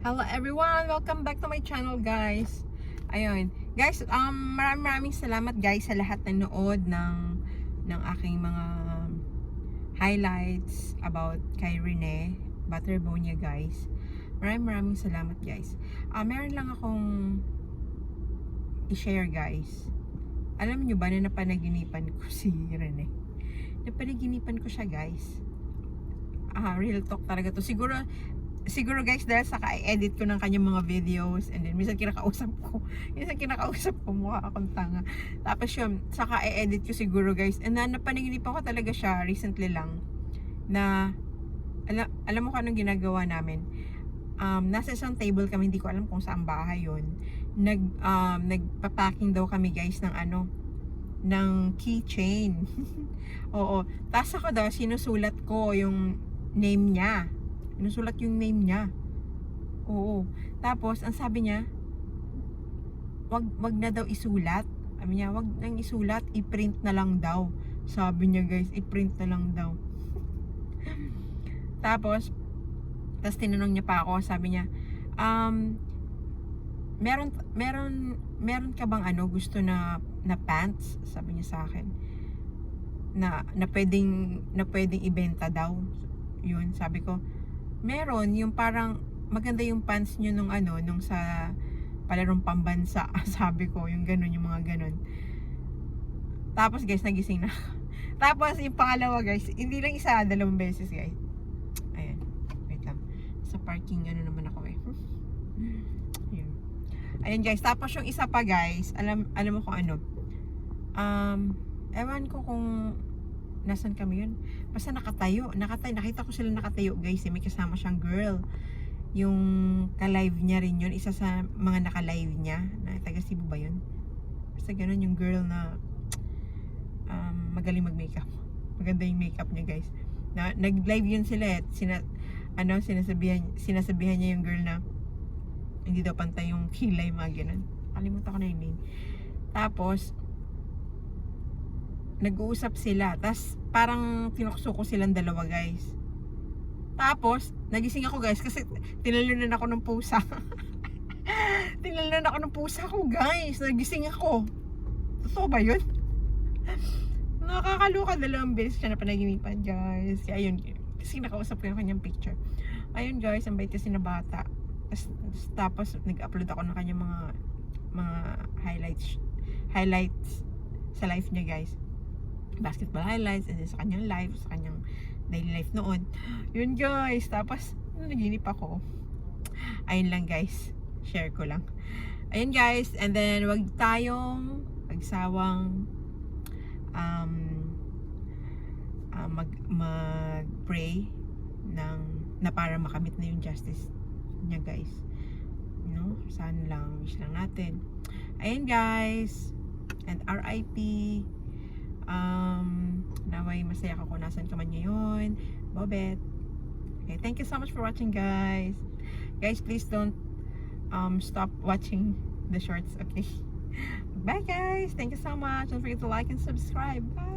Hello everyone! Welcome back to my channel guys. Ayun. Guys, maraming salamat guys sa lahat ng nood ng aking mga highlights about kay Rene Butterbonia guys. Maraming salamat guys. Meron lang akong i-share guys. Alam nyo ba na napanaginipan ko si Rene? Napanaginipan ko siya guys. Real talk talaga to. Siguro guys dahil sa ka-edit ko ng kanyang mga videos and then minsan kinakausap ko mukha akong tanga. Tapos yun, sa ka-edit ko siguro guys, and napanaginipan ko talaga siya recently lang na alam mo kung anong ginagawa namin. Nasa isang table kami, hindi ko alam kung saan bahay yun. Nagpa-packing daw kami guys ng keychain. Oo. Tapos ako daw sinusulat ko yung name niya. Sinusulat yung name niya. Oo. Tapos, ang sabi niya, wag na daw isulat. Sabi niya, wag nang isulat, i-print na lang daw. Sabi niya guys, i-print na lang daw. Tapos tinanong niya pa ako, sabi niya, meron ka bang gusto na pants? Sabi niya sa akin. Na pwedeng ibenta daw. Yun, sabi ko, meron yung parang maganda yung pants nyo nung sa palarong pambansa. Sabi ko, yung ganun, yung mga ganun. Tapos guys, nagising na. Tapos yung pangalawa guys, hindi lang isa, 2 beses guys. Ayan, wait lang. Sa parking naman ako eh. Ayan. Ayan guys, tapos yung isa pa guys, alam mo kung ano. Ewan ko kung nasan kami yun. Basta nakatayo. Nakita ko sila nakatayo guys. May kasama siyang girl. Yung ka-live niya rin yun. Isa sa mga naka-live niya. Na taga Cebu ba yun? Basta ganun yung girl na magaling mag-makeup. Maganda yung makeup niya guys. Nag-live yun sila. Sinasabihan niya yung girl na hindi daw pantay yung kilay, mga ganun. Kalimutan ko na yung name. Tapos nag-uusap sila. Tapos, parang tinukso ko silang dalawa, guys. Tapos, nagising ako, guys, kasi tinalunan ako ng pusa. Tinalunan ako ng pusa ko, guys. Nagising ako. Totoo ba yun? Nakakaluka, 2 beses siya na panaginipan, guys. Kaya, ayun. Kasi nakausap ko yung kanyang picture. Ayun, guys, ang bait kasi na bata. Tapos, nag-upload ako ng kanyang mga highlights sa life niya, guys. Basketball highlights, and then sa kanyang life, sa kanyang daily life noon. Yun guys, tapos naginip ako. Ayun lang guys, share ko lang. Ayun guys, and then wag tayong magsawang mag-pray na para makamit na yung justice niya guys. Sana lang, wish lang natin. Ayun guys, and RIP. Naway masaya ka kung nasan ka man ngayon, Bobet. Okay, thank you so much for watching guys. Guys, please don't stop watching the shorts, okay? Bye guys, thank you so much. Don't forget to like and subscribe. Bye.